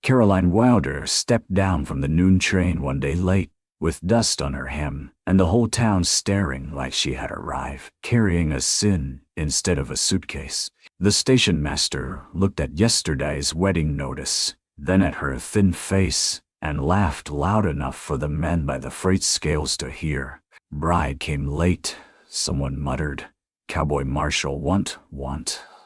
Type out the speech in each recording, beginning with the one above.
Caroline Wilder stepped down from the noon train one day late, with dust on her hem, and the whole town staring like she had arrived, carrying a sin instead of a suitcase. The station master looked at yesterday's wedding notice, then at her thin face, and laughed loud enough for the men by the freight scales to hear. "Bride came late," someone muttered. "Cowboy Marshal want.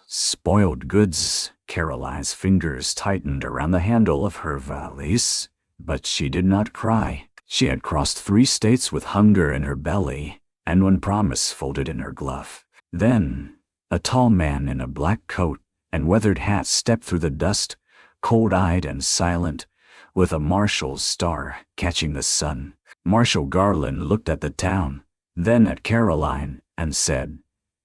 Spoiled goods." Caroline's fingers tightened around the handle of her valise, but she did not cry. She had crossed 3 states with hunger in her belly, and one promise folded in her glove. Then, a tall man in a black coat and weathered hat stepped through the dust, cold-eyed and silent, with a marshal's star catching the sun. Marshal Garland looked at the town, then at Caroline, and said,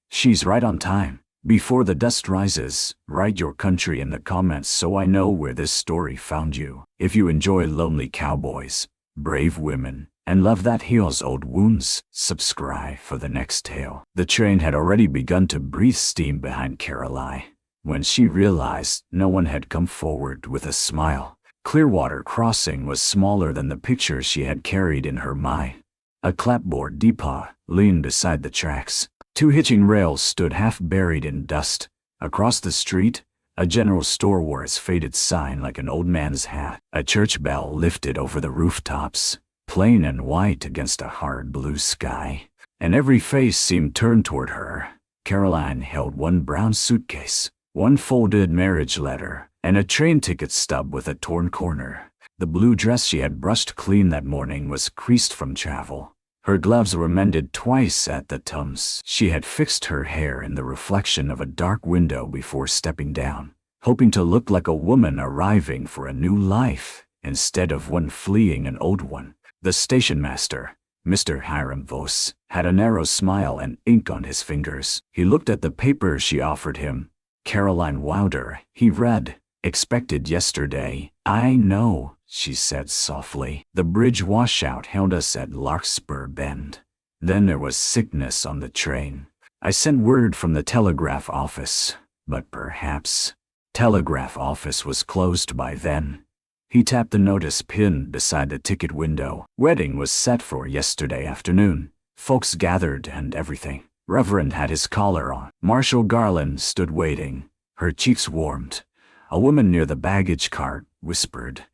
"She's right on time. Before the dust rises, write your country in the comments so I know where this story found you. If you enjoy lonely cowboys, brave women, and love that heals old wounds, subscribe for the next tale." The train had already begun to breathe steam behind Caroline when she realized no one had come forward with a smile. Clearwater Crossing was smaller than the picture she had carried in her mind. A clapboard depot leaned beside the tracks. 2 hitching rails stood half buried in dust. Across the street, a general store wore its faded sign like an old man's hat. A church bell lifted over the rooftops, plain and white against a hard blue sky. And every face seemed turned toward her. Caroline held one brown suitcase, one folded marriage letter, and a train ticket stub with a torn corner. The blue dress she had brushed clean that morning was creased from travel. Her gloves were mended twice at the thumbs. She had fixed her hair in the reflection of a dark window before stepping down, hoping to look like a woman arriving for a new life instead of one fleeing an old one. The station master, Mr. Hiram Vos, had a narrow smile and ink on his fingers. He looked at the paper she offered him. "Caroline Wilder," he read. "Expected yesterday." "I know," she said softly. "The bridge washout held us at Larkspur Bend. Then there was sickness on the train. I sent word from the telegraph office, but perhaps telegraph office was closed by then." He tapped the notice pinned beside the ticket window. Wedding was set for yesterday afternoon. Folks gathered and everything. Reverend had his collar on. Marshal Garland stood waiting. Her cheeks warmed. A woman near the baggage cart whispered,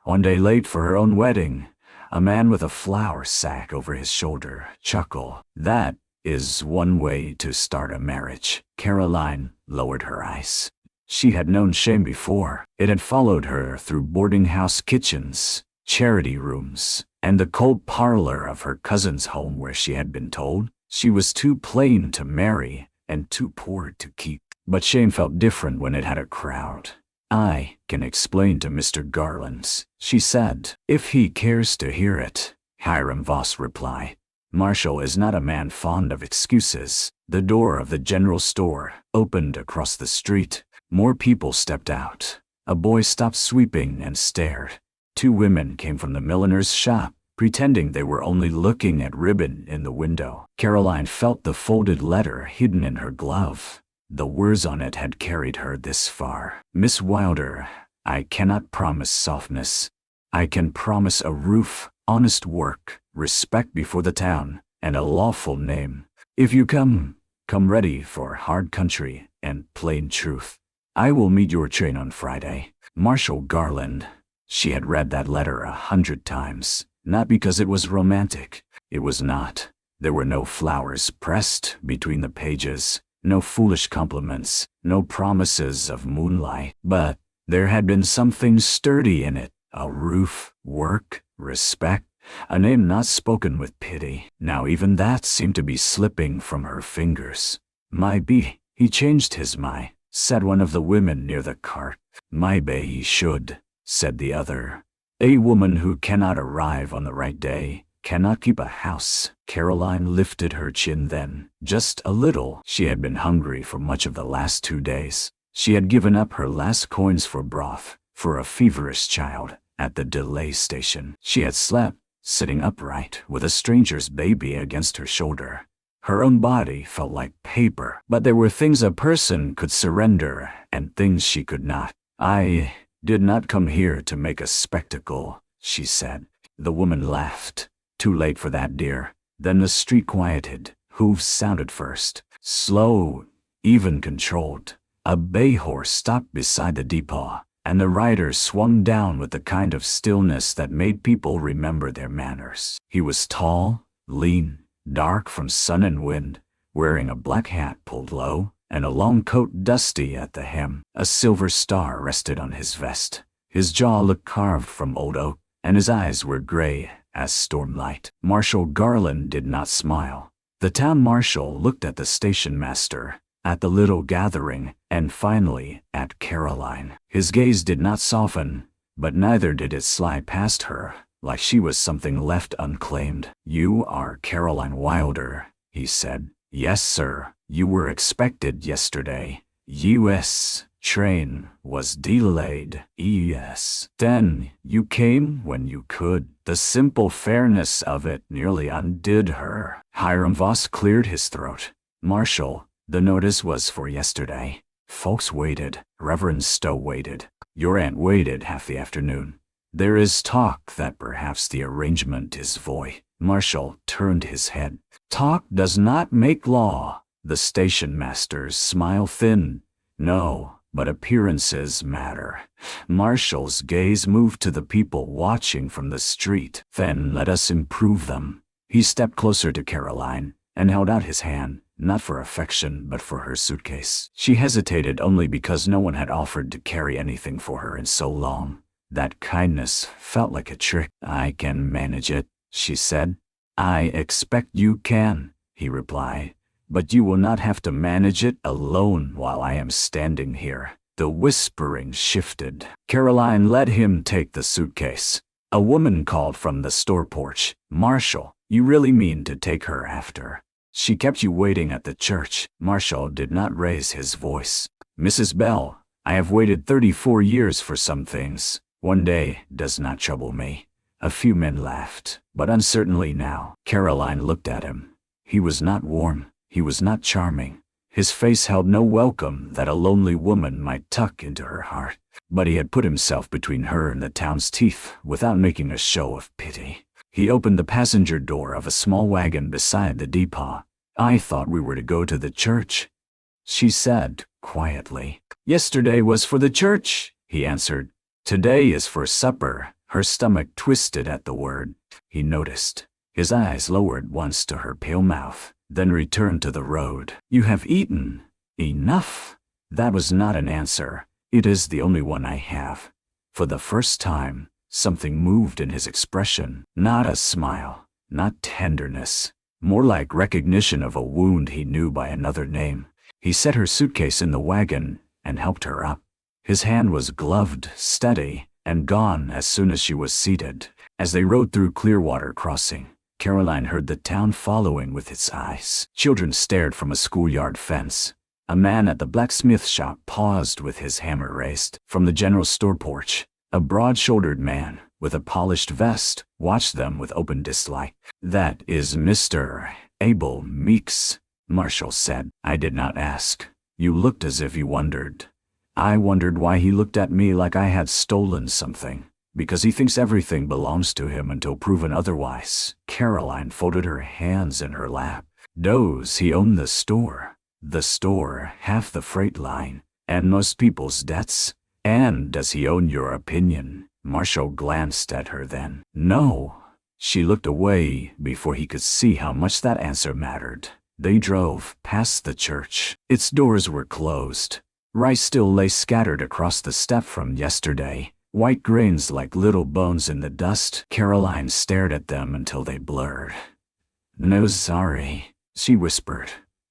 "One day late for her own wedding." A man with a flour sack over his shoulder chuckled. "That is one way to start a marriage." Caroline lowered her eyes. She had known shame before. It had followed her through boarding house kitchens, charity rooms, and the cold parlor of her cousin's home where she had been told she was too plain to marry and too poor to keep. But shame felt different when it had a crowd. "I can explain to Mr. Garland," she said, "if he cares to hear it," Hiram Voss replied. Marshall is not a man fond of excuses. The door of the general store opened across the street. More people stepped out. A boy stopped sweeping and stared. 2 women came from the milliner's shop, pretending they were only looking at ribbon in the window. Caroline felt the folded letter hidden in her glove. The words on it had carried her this far. "Miss Wilder, I cannot promise softness. I can promise a roof, honest work, respect before the town, and a lawful name. If you come ready for hard country and plain truth. I will meet your train on Friday." Marshal Garland. She had read that letter 100 times, not because it was romantic. It was not. There were no flowers pressed between the pages, no foolish compliments, no promises of moonlight. But there had been something sturdy in it, a roof, work, respect, a name not spoken with pity. Now even that seemed to be slipping from her fingers. "Maybe he changed his mind," said one of the women near the cart. "Maybe he should," said the other. "A woman who cannot arrive on the right day cannot keep a house." Caroline lifted her chin then, just a little. She had been hungry for much of the last 2 days. She had given up her last coins for broth, for a feverish child, at the delay station. She had slept, sitting upright, with a stranger's baby against her shoulder. Her own body felt like paper, but there were things a person could surrender and things she could not. "I did not come here to make a spectacle, she said. The woman laughed. Too late for that, dear. Then the street quieted. Hooves sounded first. Slow, even controlled. A bay horse stopped beside the depot, and the rider swung down with the kind of stillness that made people remember their manners. He was tall, lean, dark from sun and wind, wearing a black hat pulled low, and a long coat dusty at the hem. A silver star rested on his vest. His jaw looked carved from old oak, and his eyes were gray as stormlight. Marshal Garland did not smile. The town marshal looked at the station master, at the little gathering, and finally at Caroline. His gaze did not soften, but neither did it slide past her, like she was something left unclaimed. "You are Caroline Wilder," he said. "Yes, sir. You were expected yesterday. U.S. train was delayed." "Yes. Then you came when you could." The simple fairness of it nearly undid her. Hiram Voss cleared his throat. "Marshal, the notice was for yesterday." Folks waited. Reverend Stowe waited. Your aunt waited half the afternoon. There is talk that perhaps the arrangement is void. Marshal turned his head. "Talk does not make law." The station master's smile thinned. "No, but appearances matter." Marshall's gaze moved to the people watching from the street. "Then let us improve them." He stepped closer to Caroline and held out his hand, not for affection but for her suitcase. She hesitated only because no one had offered to carry anything for her in so long. That kindness felt like a trick. "I can manage it," she said. "I expect you can," he replied. "But you will not have to manage it alone while I am standing here." The whispering shifted. Caroline let him take the suitcase. A woman called from the store porch, "Marshal, you really mean to take her after? She kept you waiting at the church." Marshal did not raise his voice. "Mrs. Bell, I have waited 34 years for some things. One day does not trouble me." A few men laughed, but uncertainly now. Caroline looked at him. He was not warm. He was not charming. His face held no welcome that a lonely woman might tuck into her heart. But he had put himself between her and the town's teeth without making a show of pity. He opened the passenger door of a small wagon beside the depot. "I thought we were to go to the church," she said quietly. "Yesterday was for the church," he answered. "Today is for supper." Her stomach twisted at the word. He noticed. His eyes lowered once to her pale mouth, then returned to the road. "You have eaten enough." That was not an answer. "It is the only one I have." For the first time, something moved in his expression. Not a smile, not tenderness, more like recognition of a wound he knew by another name. He set her suitcase in the wagon and helped her up. His hand was gloved, steady, and gone as soon as she was seated. As they rode through Clearwater Crossing, Caroline heard the town following with its eyes. Children stared from a schoolyard fence. A man at the blacksmith shop paused with his hammer raised. From the general store porch, a broad-shouldered man with a polished vest watched them with open dislike. "That is Mr. Abel Meeks," Marshall said. "I did not ask. You looked as if you wondered." I wondered why he looked at me like I had stolen something. Because he thinks everything belongs to him until proven otherwise. Caroline folded her hands in her lap. Does he own the store? The store, half the freight line, and most people's debts? And does he own your opinion? Marshall glanced at her then. No. She looked away before he could see how much that answer mattered. They drove past the church. Its doors were closed. Rice still lay scattered across the step from yesterday, white grains like little bones in the dust. Caroline stared at them until they blurred. "No, sorry," she whispered.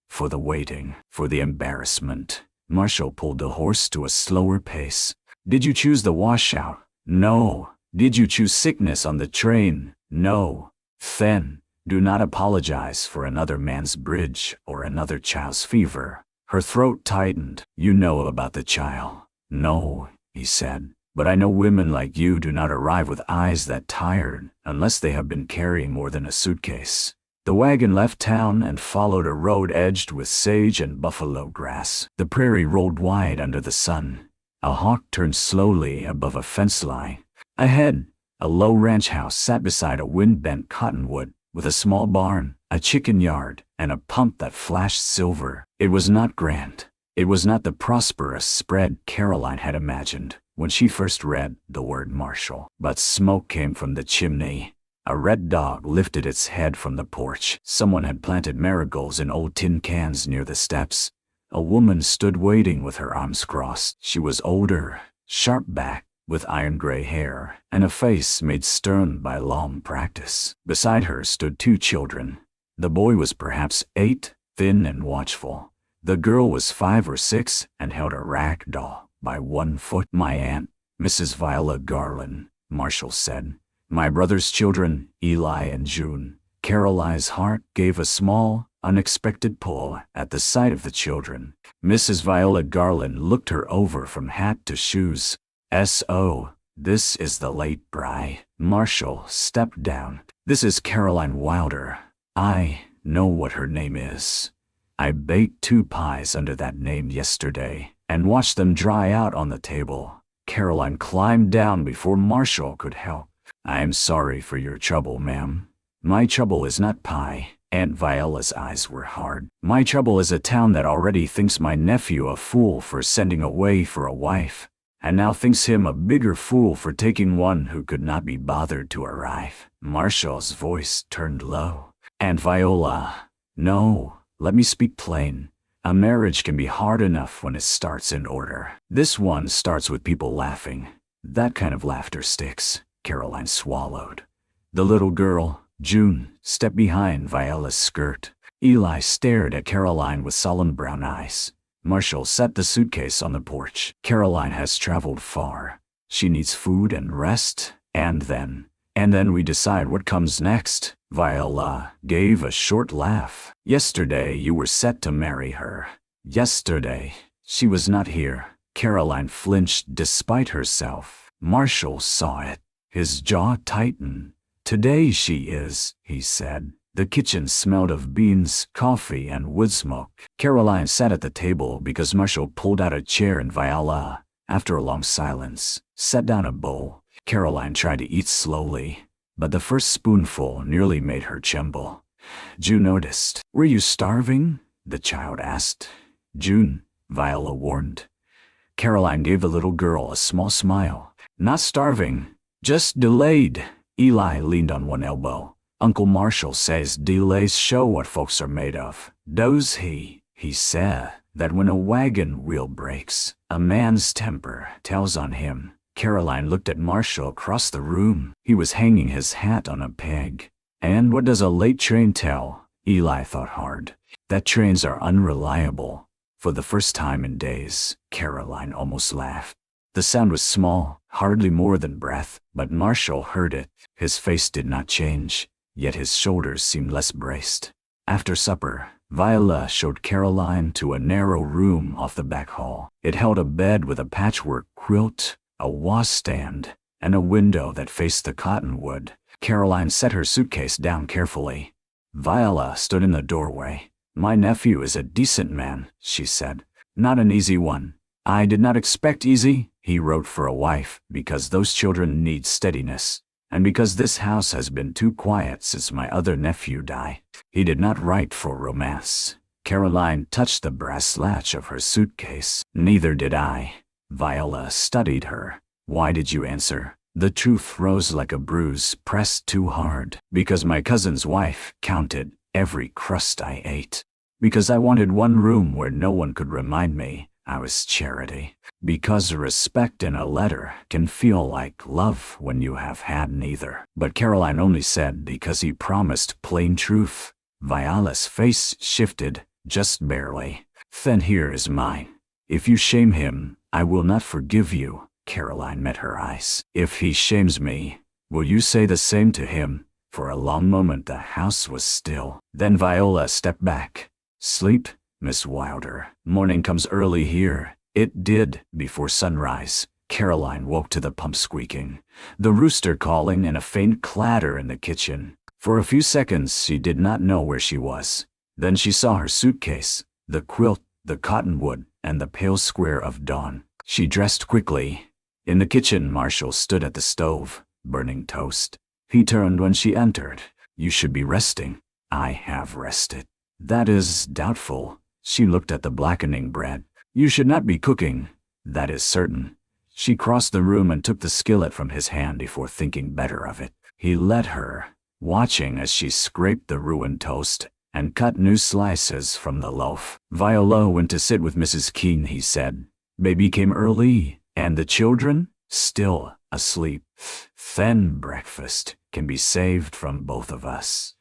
"For the waiting, for the embarrassment." Marshall pulled the horse to a slower pace. "Did you choose the washout?" "No." "Did you choose sickness on the train?" "No." "Then, do not apologize for another man's bridge or another child's fever." Her throat tightened. "You know about the child." "No," he said. "But I know women like you do not arrive with eyes that tired unless they have been carrying more than a suitcase." The wagon left town and followed a road edged with sage and buffalo grass. The prairie rolled wide under the sun. A hawk turned slowly above a fence line. Ahead, a low ranch house sat beside a wind-bent cottonwood, with a small barn, a chicken yard, and a pump that flashed silver. It was not grand. It was not the prosperous spread Caroline had imagined when she first read the word Marshal. But smoke came from the chimney. A red dog lifted its head from the porch. Someone had planted marigolds in old tin cans near the steps. A woman stood waiting with her arms crossed. She was older, sharp-backed, with iron-gray hair, and a face made stern by long practice. Beside her stood 2 children. The boy was perhaps 8, thin and watchful. The girl was 5 or 6 and held a rag doll by 1 foot. "My aunt, Mrs. Viola Garland," Marshall said. "My brother's children, Eli and June." Caroline's heart gave a small, unexpected pull at the sight of the children. Mrs. Viola Garland looked her over from hat to shoes. "S.O., this is the late bride." Marshall stepped down. "This is Caroline Wilder. I know what her name is. I baked 2 pies under that name yesterday and watched them dry out on the table." Caroline climbed down before Marshall could help. "I am sorry for your trouble, ma'am. My trouble is not pie." Aunt Viola's eyes were hard. "My trouble is a town that already thinks my nephew a fool for sending away for a wife, and now thinks him a bigger fool for taking one who could not be bothered to arrive." Marshall's voice turned low. "Aunt Viola, no, let me speak plain. A marriage can be hard enough when it starts in order. This one starts with people laughing. That kind of laughter sticks." Caroline swallowed. The little girl, June, stepped behind Viola's skirt. Eli stared at Caroline with solemn brown eyes. Marshall set the suitcase on the porch. "Caroline has traveled far. She needs food and rest, and then we decide what comes next." Viola gave a short laugh. "Yesterday you were set to marry her." "Yesterday. She was not here." Caroline flinched despite herself. Marshall saw it. His jaw tightened. "Today she is," he said. The kitchen smelled of beans, coffee, and wood smoke. Caroline sat at the table because Marshall pulled out a chair and Viola, after a long silence, set down a bowl. Caroline tried to eat slowly, but the first spoonful nearly made her tremble. June noticed. "Were you starving?" the child asked. "June," Viola warned. Caroline gave the little girl a small smile. "Not starving, just delayed." Eli leaned on one elbow. "Uncle Marshall says delays show what folks are made of." "Does he?" "He said that when a wagon wheel breaks, a man's temper tells on him." Caroline looked at Marshall across the room. He was hanging his hat on a peg. "And what does a late train tell?" Eli thought hard. "That trains are unreliable." For the first time in days, Caroline almost laughed. The sound was small, hardly more than breath, but Marshall heard it. His face did not change, yet his shoulders seemed less braced. After supper, Viola showed Caroline to a narrow room off the back hall. It held a bed with a patchwork quilt, a washstand, and a window that faced the cottonwood. Caroline set her suitcase down carefully. Viola stood in the doorway. "My nephew is a decent man," she said. "Not an easy one. I did not expect easy. He wrote for a wife because those children need steadiness, and because this house has been too quiet since my other nephew died. He did not write for romance." Caroline touched the brass latch of her suitcase. "Neither did I." Viola studied her. "Why did you answer?" The truth rose like a bruise pressed too hard. "Because my cousin's wife counted every crust I ate. Because I wanted one room where no one could remind me I was Charity. Because respect in a letter can feel like love when you have had neither." But Caroline only said because he promised plain truth. Viola's face shifted, just barely. "Then here is mine. If you shame him, I will not forgive you." Caroline met her eyes. "If he shames me, will you say the same to him?" For a long moment the house was still. Then Viola stepped back. "Sleep, Miss Wilder. Morning comes early here." It did, before sunrise. Caroline woke to the pump squeaking, the rooster calling, and a faint clatter in the kitchen. For a few seconds she did not know where she was. Then she saw her suitcase, the quilt, the cottonwood, and the pale square of dawn. She dressed quickly. In the kitchen, Marshall stood at the stove, burning toast. He turned when she entered. You should be resting. I have rested. That is doubtful. She looked at the blackening bread. You should not be cooking. That is certain. She crossed the room and took the skillet from his hand before thinking better of it. He let her, watching as she scraped the ruined toast and cut new slices from the loaf. Viola went to sit with Mrs. Keene, he said. Baby came early, and the children? Still asleep. Then breakfast can be saved from both of us.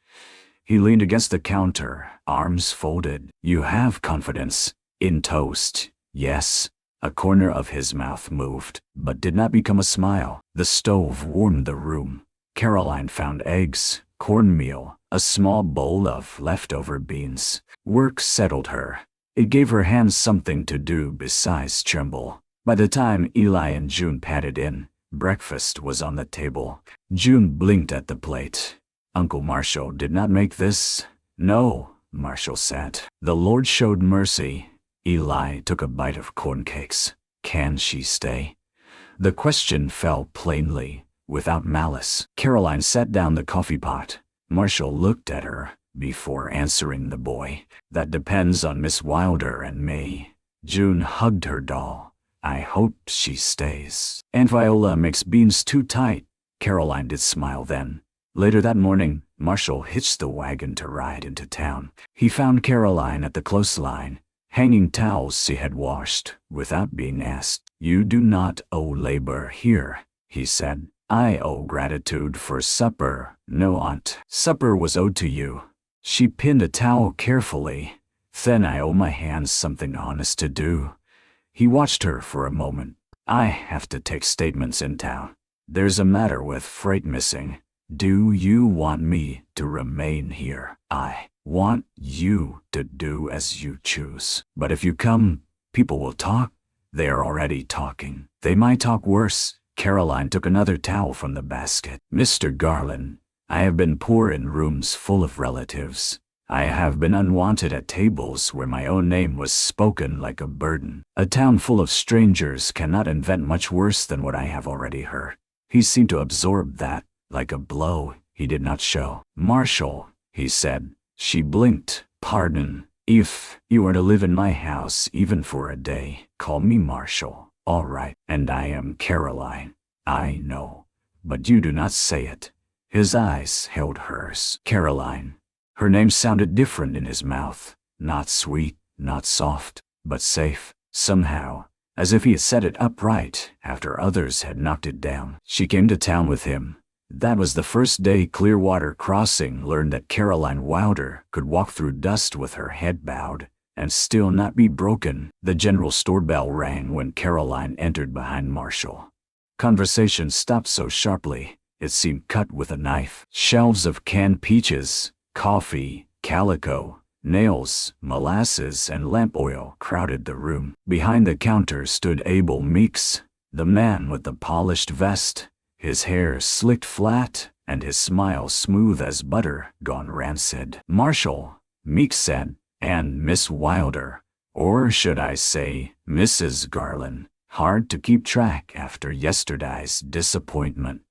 He leaned against the counter, arms folded. You have confidence in toast, yes. A corner of his mouth moved, but did not become a smile. The stove warmed the room. Caroline found eggs, cornmeal, a small bowl of leftover beans. Work settled her. It gave her hands something to do besides tremble. By the time Eli and June padded in, breakfast was on the table. June blinked at the plate. Uncle Marshall did not make this. No, Marshall said. The Lord showed mercy. Eli took a bite of corn cakes. Can she stay? The question fell plainly, without malice. Caroline set down the coffee pot. Marshall looked at her before answering the boy. That depends on Miss Wilder and me. June hugged her doll. I hope she stays. Aunt Viola makes beans too tight. Caroline did smile then. Later that morning, Marshall hitched the wagon to ride into town. He found Caroline at the clothesline, hanging towels she had washed without being asked. You do not owe labor here, he said. I owe gratitude for supper. No, Aunt. Supper was owed to you. She pinned a towel carefully. Then I owe my hands something honest to do. He watched her for a moment. I have to take statements in town. There's a matter with freight missing. Do you want me to remain here? I want you to do as you choose. But if you come, people will talk. They are already talking. They might talk worse. Caroline took another towel from the basket. Mr. Garland, I have been poor in rooms full of relatives. I have been unwanted at tables where my own name was spoken like a burden. A town full of strangers cannot invent much worse than what I have already heard. He seemed to absorb that, like a blow he did not show. Marshall, he said. She blinked. Pardon. If you are to live in my house even for a day, call me Marshall. All right. And I am Caroline. I know. But you do not say it. His eyes held hers. Caroline. Her name sounded different in his mouth. Not sweet, not soft, but safe. Somehow, as if he had set it upright after others had knocked it down. She came to town with him. That was the first day Clearwater Crossing learned that Caroline Wilder could walk through dust with her head bowed and still not be broken. The general store bell rang when Caroline entered behind Marshall. Conversation stopped so sharply, it seemed cut with a knife. Shelves of canned peaches, coffee, calico, nails, molasses, and lamp oil crowded the room. Behind the counter stood Abel Meeks, the man with the polished vest, his hair slicked flat, and his smile smooth as butter gone rancid. Marshall, Meeks said, and Miss Wilder, or should I say, Mrs. Garland. Hard to keep track after yesterday's disappointment.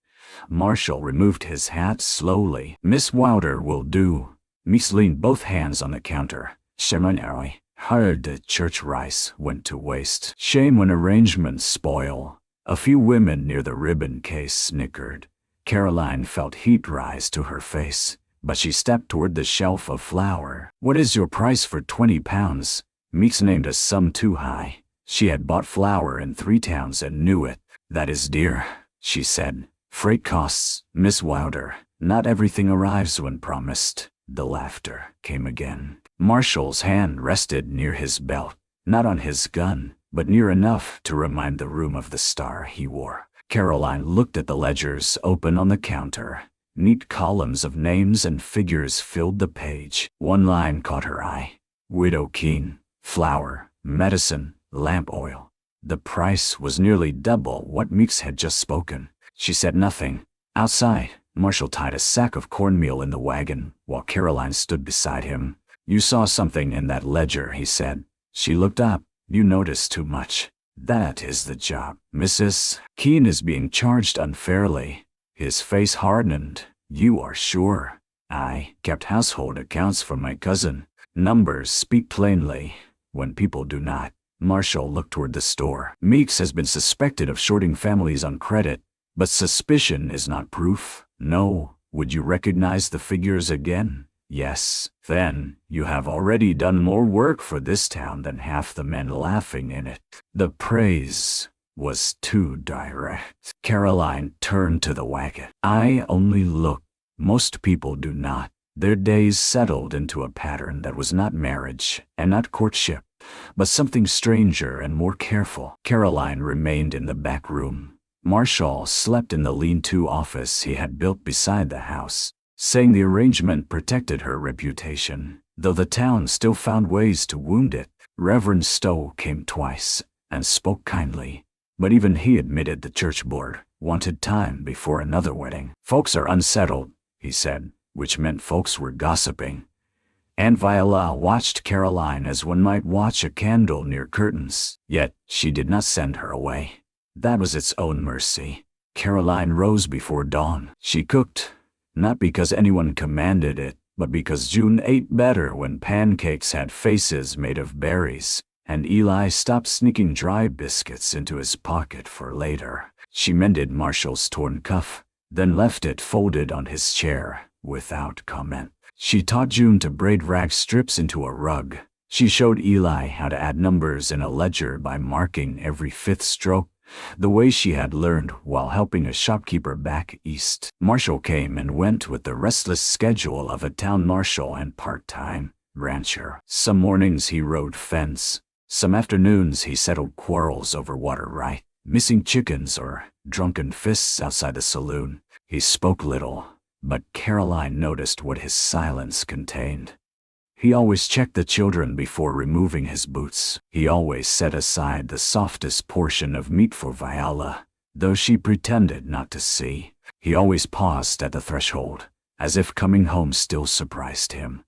Marshall removed his hat slowly. Miss Wilder will do. Meeks leaned both hands on the counter. Seminary. Heard the church rice went to waste. Shame when arrangements spoil. A few women near the ribbon case snickered. Caroline felt heat rise to her face, but she stepped toward the shelf of flour. What is your price for 20 pounds? Meeks named a sum too high. She had bought flour in 3 towns and knew it. That is dear, she said. Freight costs, Miss Wilder. Not everything arrives when promised. The laughter came again. Marshall's hand rested near his belt, not on his gun, but near enough to remind the room of the star he wore. Caroline looked at the ledgers open on the counter. Neat columns of names and figures filled the page. One line caught her eye. Widow Keene, flour, medicine, lamp oil. The price was nearly double what Meeks had just spoken. She said nothing. Outside, Marshall tied a sack of cornmeal in the wagon while Caroline stood beside him. You saw something in that ledger, he said. She looked up. You noticed too much. That is the job. Mrs. Keene is being charged unfairly. His face hardened. You are sure? I kept household accounts for my cousin. Numbers speak plainly when people do not. Marshall looked toward the store. Meeks has been suspected of shorting families on credit, but suspicion is not proof. No. Would you recognize the figures again? Yes. Then you have already done more work for this town than half the men laughing in it. The praise was too direct. Caroline turned to the wagon. I only look. Most people do not. Their days settled into a pattern that was not marriage and not courtship, but something stranger and more careful. Caroline remained in the back room. Marshall slept in the lean-to office he had built beside the house, saying the arrangement protected her reputation, though the town still found ways to wound it. Reverend Stowe came twice and spoke kindly, but even he admitted the church board wanted time before another wedding. Folks are unsettled, he said, which meant folks were gossiping. Aunt Viola watched Caroline as one might watch a candle near curtains, yet she did not send her away. That was its own mercy. Caroline rose before dawn. She cooked, not because anyone commanded it, but because June ate better when pancakes had faces made of berries, and Eli stopped sneaking dry biscuits into his pocket for later. She mended Marshall's torn cuff, then left it folded on his chair without comment. She taught June to braid rag strips into a rug. She showed Eli how to add numbers in a ledger by marking every fifth stroke, the way she had learned while helping a shopkeeper back east. Marshall came and went with the restless schedule of a town marshal and part-time rancher. Some mornings he rode fence. Some afternoons he settled quarrels over water right, missing chickens or drunken fists outside the saloon. He spoke little, but Caroline noticed what his silence contained. He always checked the children before removing his boots. He always set aside the softest portion of meat for Viola, though she pretended not to see. He always paused at the threshold, as if coming home still surprised him.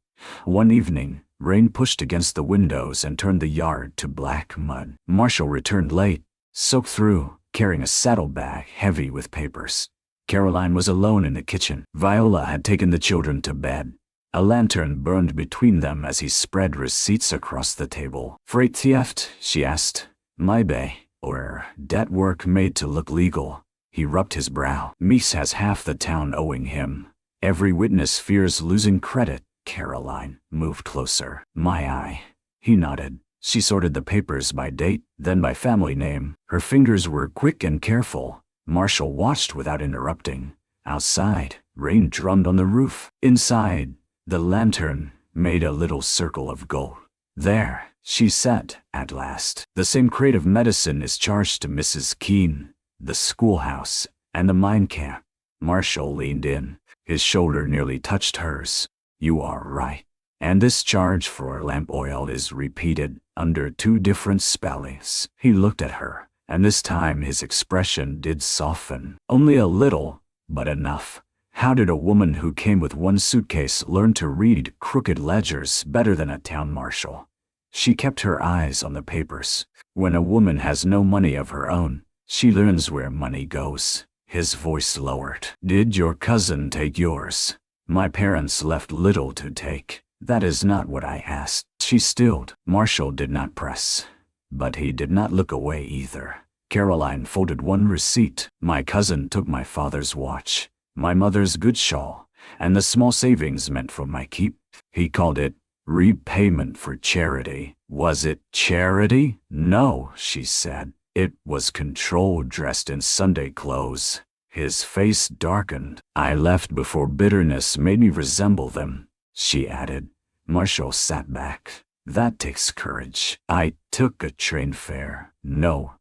One evening, rain pushed against the windows and turned the yard to black mud. Marshall returned late, soaked through, carrying a saddlebag heavy with papers. Caroline was alone in the kitchen. Viola had taken the children to bed. A lantern burned between them as he spread receipts across the table. Freight theft, she asked. Maybe, or debt work made to look legal. He rubbed his brow. Meeks has half the town owing him. Every witness fears losing credit. Caroline moved closer. My eye. He nodded. She sorted the papers by date, then by family name. Her fingers were quick and careful. Marshall watched without interrupting. Outside, rain drummed on the roof. Inside, the lantern made a little circle of gold. There, she said, at last. The same crate of medicine is charged to Mrs. Keene, the schoolhouse, and the mine camp. Marshall leaned in. His shoulder nearly touched hers. You are right. And this charge for lamp oil is repeated under two different spellings. He looked at her, and this time his expression did soften. Only a little, but enough. How did a woman who came with one suitcase learn to read crooked ledgers better than a town marshal? She kept her eyes on the papers. When a woman has no money of her own, she learns where money goes. His voice lowered. Did your cousin take yours? My parents left little to take. That is not what I asked. She stilled. Marshall did not press, but he did not look away either. Caroline folded one receipt. My cousin took my father's watch, my mother's good shawl, and the small savings meant for my keep. He called it repayment for charity. Was it charity? No, she said. It was control dressed in Sunday clothes. His face darkened. I left before bitterness made me resemble them, she added. Marshall sat back. That takes courage. I took a train fare. No,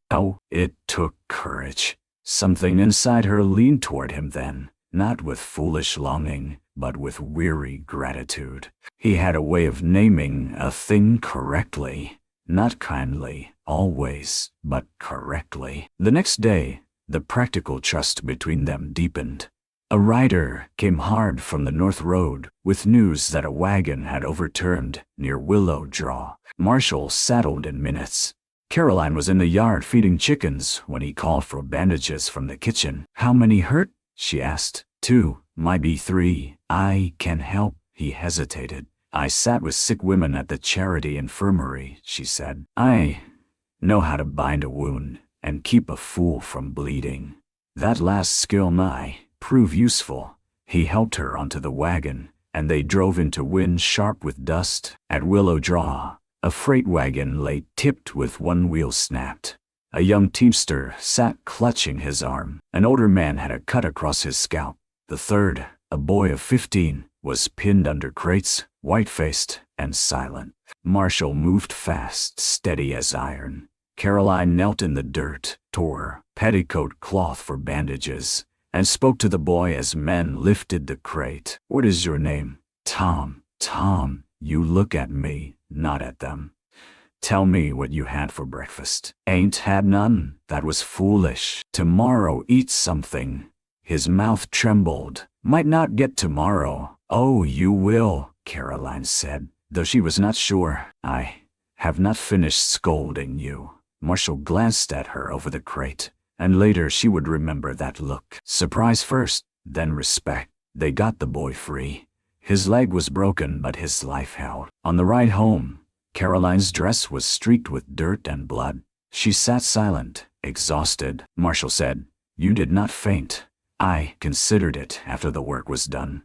it took courage. Something inside her leaned toward him then, not with foolish longing, but with weary gratitude. He had a way of naming a thing correctly, not kindly, always, but correctly. The next day, the practical trust between them deepened. A rider came hard from the North Road with news that a wagon had overturned near Willow Draw. Marshall saddled in minutes. Caroline was in the yard feeding chickens when he called for bandages from the kitchen. How many hurt? She asked. 2, might be 3. I can help. He hesitated. I sat with sick women at the charity infirmary, she said. I know how to bind a wound and keep a fool from bleeding. That last skill might prove useful. He helped her onto the wagon, and they drove into wind sharp with dust. At Willow Draw, a freight wagon lay tipped with one wheel snapped. A young teamster sat clutching his arm. An older man had a cut across his scalp. The third, a boy of 15, was pinned under crates, white-faced and silent. Marshal moved fast, steady as iron. Caroline knelt in the dirt, tore petticoat cloth for bandages, and spoke to the boy as men lifted the crate. What is your name? Tom. Tom, you look at me, not at them. Tell me what you had for breakfast. Ain't had none. That was foolish. Tomorrow eat something. His mouth trembled. Might not get tomorrow. Oh, you will, Caroline said, though she was not sure. I have not finished scolding you. Marshal glanced at her over the crate, and later she would remember that look. Surprise first, then respect. They got the boy free. His leg was broken, but his life held. On the ride home, Caroline's dress was streaked with dirt and blood. She sat silent, exhausted. Marshal said, "You did not faint." I considered it after the work was done.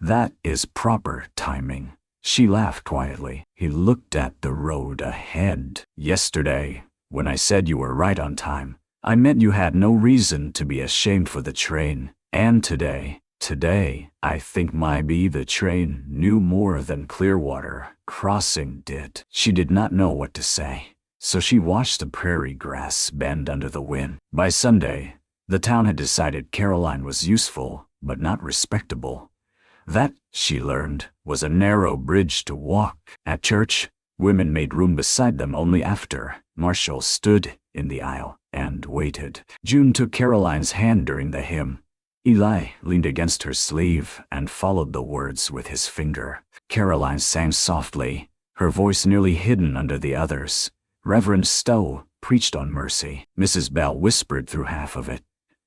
That is proper timing. She laughed quietly. He looked at the road ahead. Yesterday, when I said you were right on time, I meant you had no reason to be ashamed for the train. And today, I think maybe the train knew more than Clearwater Crossing did. She did not know what to say, so she watched the prairie grass bend under the wind. By Sunday, the town had decided Caroline was useful, but not respectable. That, she learned, was a narrow bridge to walk. At church, women made room beside them only after. Marshal stood in the aisle and waited. June took Caroline's hand during the hymn. Eli leaned against her sleeve and followed the words with his finger. Caroline sang softly, her voice nearly hidden under the others. Reverend Stowe preached on mercy. Mrs. Bell whispered through half of it.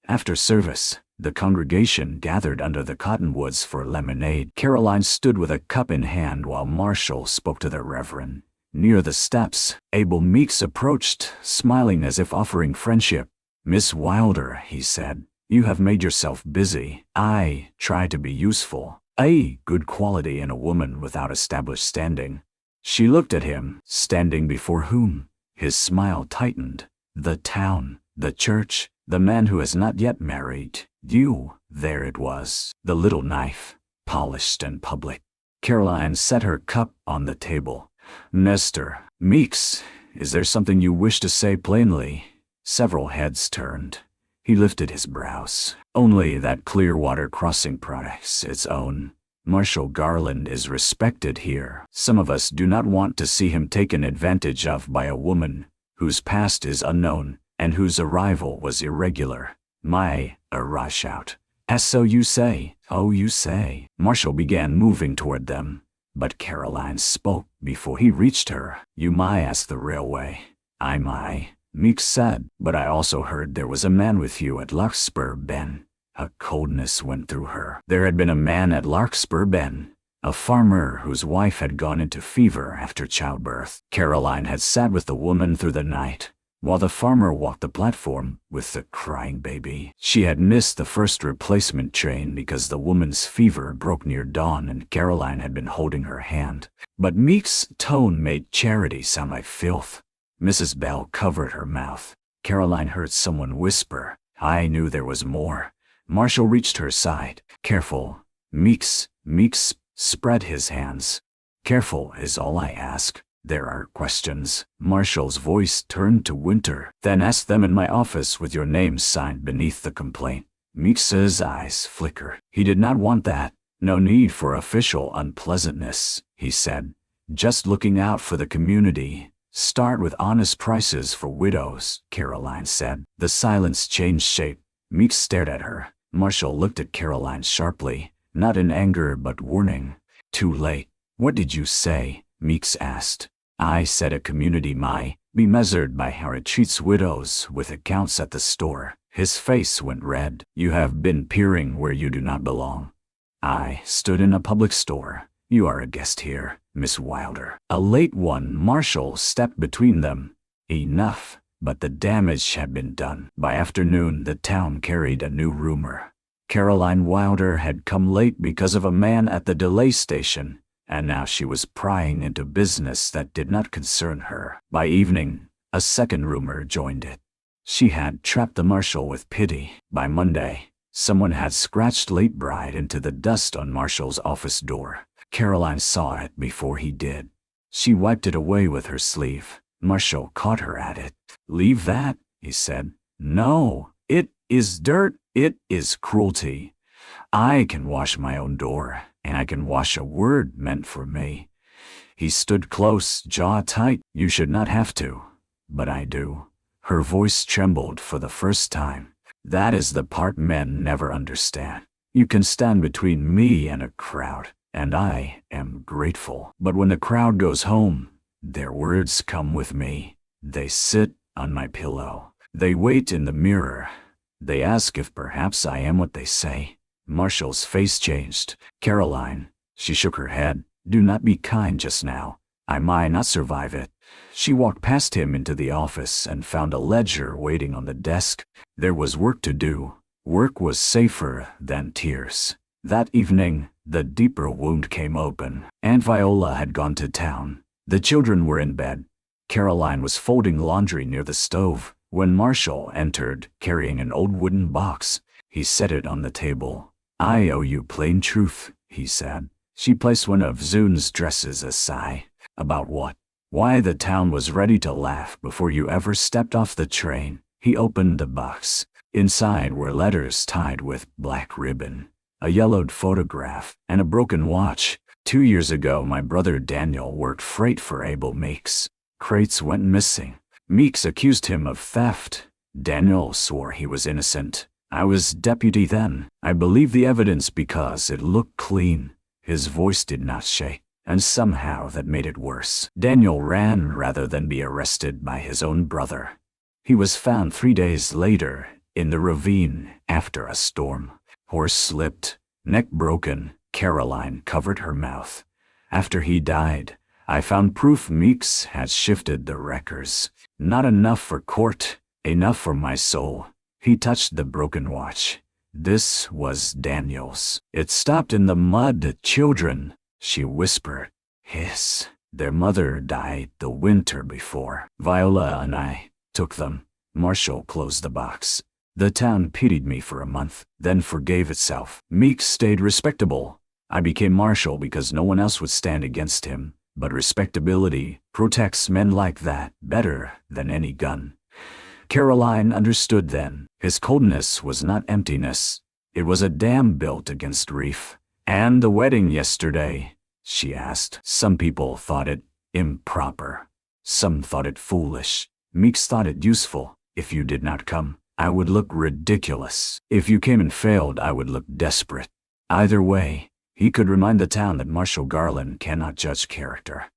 After service, the congregation gathered under the cottonwoods for lemonade. Caroline stood with a cup in hand while Marshal spoke to the Reverend. Near the steps, Abel Meeks approached, smiling as if offering friendship. "Miss Wilder," he said, "you have made yourself busy. I try to be useful. A good quality in a woman without established standing." She looked at him, standing before whom? His smile tightened. The town, the church, the man who has not yet married. You, there it was. The little knife, polished and public. Caroline set her cup on the table. "Mr. Meeks, is there something you wish to say plainly?" Several heads turned. He lifted his brows. "Only that Clearwater Crossing products its own. Marshal Garland is respected here. Some of us do not want to see him taken advantage of by a woman whose past is unknown and whose arrival was irregular. A rush out. As so you say, oh you say." Marshal began moving toward them, but Caroline spoke before he reached her. "You might ask the railway." "I might," Meeks said, "but I also heard there was a man with you at Larkspur Ben." A coldness went through her. There had been a man at Larkspur Ben, a farmer whose wife had gone into fever after childbirth. Caroline had sat with the woman through the night, while the farmer walked the platform with the crying baby. She had missed the first replacement train because the woman's fever broke near dawn and Caroline had been holding her hand. But Meek's tone made charity sound like filth. Mrs. Bell covered her mouth. Caroline heard someone whisper, "I knew there was more." Marshal reached her side. "Careful." Meeks spread his hands. "Careful is all I ask. There are questions." Marshal's voice turned to Winter. "Then ask them in my office with your name signed beneath the complaint." Meeks's eyes flickered. He did not want that. "No need for official unpleasantness," he said. "Just looking out for the community. Start with honest prices for widows," Caroline said. The silence changed shape. Meeks stared at her. Marshal looked at Caroline sharply, not in anger but warning. "Too late." "What did you say?" Meeks asked. "I said a community might be measured by how it treats widows with accounts at the store. His face went red. You have been peering where you do not belong. I stood in a public store. You are a guest here, Miss Wilder. A late one. Marshall stepped between them. Enough, but the damage had been done. By afternoon, the town carried a new rumor. Caroline Wilder had come late because of a man at the delay station, and now she was prying into business that did not concern her. By evening, a second rumor joined it. She had trapped the marshal with pity. By Monday, someone had scratched late bride into the dust on Marshall's office door. Caroline saw it before he did. She wiped it away with her sleeve. Marshall caught her at it. "Leave that," he said. "No, it is dirt. It is cruelty. I can wash my own door, and I can wash a word meant for me." He stood close, jaw tight. "You should not have to, but I do." Her voice trembled for the first time. "That is the part men never understand. You can stand between me and a crowd, and I am grateful. But when the crowd goes home, their words come with me. They sit on my pillow. They wait in the mirror. They ask if perhaps I am what they say." Marshall's face changed. "Caroline," she shook her head, "do not be kind just now. I might not survive it." She walked past him into the office and found a ledger waiting on the desk. There was work to do. Work was safer than tears. That evening, the deeper wound came open. Aunt Viola had gone to town. The children were in bed. Caroline was folding laundry near the stove when Marshall entered, carrying an old wooden box. He set it on the table. "I owe you plain truth," he said. She placed one of Zune's dresses aside. "About what?" "Why the town was ready to laugh before you ever stepped off the train." He opened the box. Inside were letters tied with black ribbon, a yellowed photograph, and a broken watch. 2 years ago, my brother Daniel worked freight for Abel Meeks. Crates went missing. Meeks accused him of theft. Daniel swore he was innocent. I was deputy then. I believed the evidence because it looked clean. His voice did not shake, and somehow that made it worse. Daniel ran rather than be arrested by his own brother. He was found 3 days later in the ravine after a storm. Horse slipped, neck broken. Caroline covered her mouth. After he died, I found proof Meeks had shifted the records. Not enough for court, enough for my soul. He touched the broken watch. This was Daniel's. It stopped in the mud. "Children," she whispered. "Hiss. Their mother died the winter before. Viola and I took them." Marshall closed the box. "The town pitied me for a month, then forgave itself. Meeks stayed respectable. I became marshal because no one else would stand against him. But respectability protects men like that better than any gun." Caroline understood then. His coldness was not emptiness. It was a dam built against reef. "And the wedding yesterday?" she asked. "Some people thought it improper. Some thought it foolish. Meeks thought it useful. If you did not come, I would look ridiculous. If you came and failed, I would look desperate. Either way, he could remind the town that Marshal Garland cannot judge character."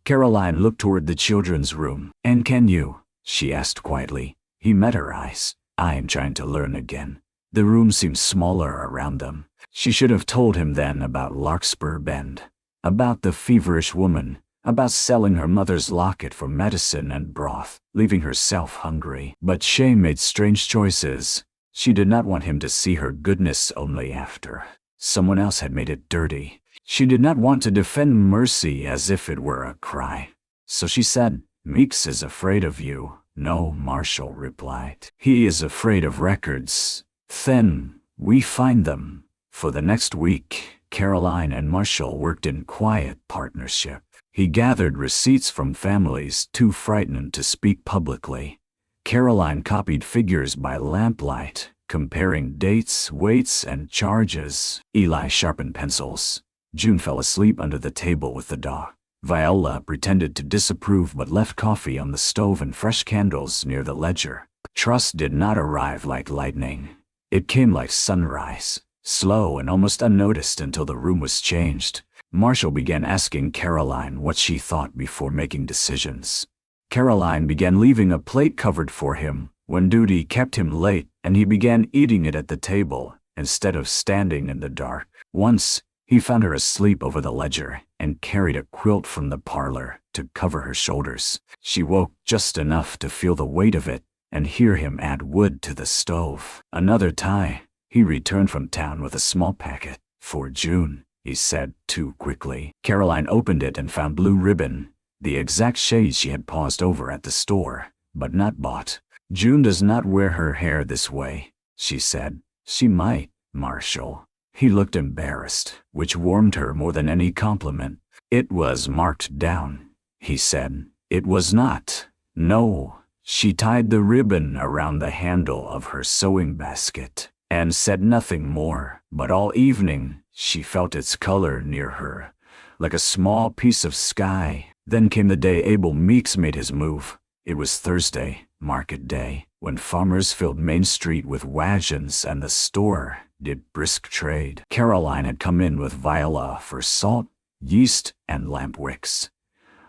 Caroline looked toward the children's room. "And can you?" she asked quietly. He met her eyes. "I am trying to learn again." The room seemed smaller around them. She should have told him then about Larkspur Bend, about the feverish woman, about selling her mother's locket for medicine and broth, leaving herself hungry. But shame made strange choices. She did not want him to see her goodness only after someone else had made it dirty. She did not want to defend mercy as if it were a cry. So she said, "Meeks is afraid of you." "No," Marshall replied. "He is afraid of records. Then we find them." For the next week, Caroline and Marshall worked in quiet partnership. He gathered receipts from families too frightened to speak publicly. Caroline copied figures by lamplight, comparing dates, weights, and charges. Eli sharpened pencils. June fell asleep under the table with the dog. Viola pretended to disapprove but left coffee on the stove and fresh candles near the ledger. Trust did not arrive like lightning. It came like sunrise, slow and almost unnoticed until the room was changed. Marshall began asking Caroline what she thought before making decisions. Caroline began leaving a plate covered for him when duty kept him late, and he began eating it at the table instead of standing in the dark. Once, he found her asleep over the ledger and carried a quilt from the parlor to cover her shoulders. She woke just enough to feel the weight of it and hear him add wood to the stove. Another time, he returned from town with a small packet. "For June," he said too quickly. Caroline opened it and found blue ribbon, the exact shade she had paused over at the store, but not bought. "June does not wear her hair this way," she said. "She might, Marshal." He looked embarrassed, which warmed her more than any compliment. "It was marked down," he said. "It was not. No." She tied the ribbon around the handle of her sewing basket and said nothing more, but all evening she felt its color near her, like a small piece of sky. Then came the day Abel Meeks made his move. It was Thursday, market day, when farmers filled Main Street with wagons and the store did brisk trade. Caroline had come in with Viola for salt, yeast, and lamp wicks.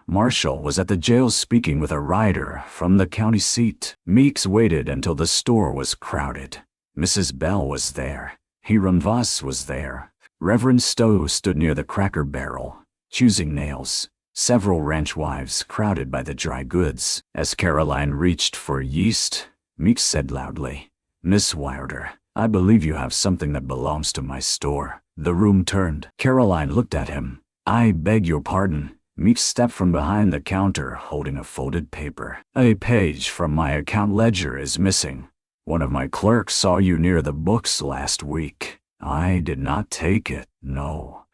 Marshal was at the jail speaking with a rider from the county seat. Meeks waited until the store was crowded. Mrs. Bell was there. Hiram Voss was there. Reverend Stowe stood near the cracker barrel, choosing nails. Several ranch wives crowded by the dry goods. As Caroline reached for yeast, Meeks said loudly, "Miss Wilder, I believe you have something that belongs to my store." The room turned. Caroline looked at him. "I beg your pardon." Meeks stepped from behind the counter holding a folded paper. "A page from my account ledger is missing. One of my clerks saw you near the books last week. I did not take it, no."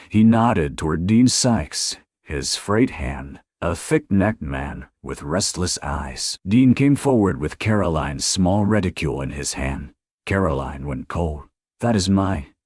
He nodded toward Dean Sykes, his freight hand, a thick-necked man with restless eyes. Dean came forward with Caroline's small reticule in his hand. Caroline went cold. "That is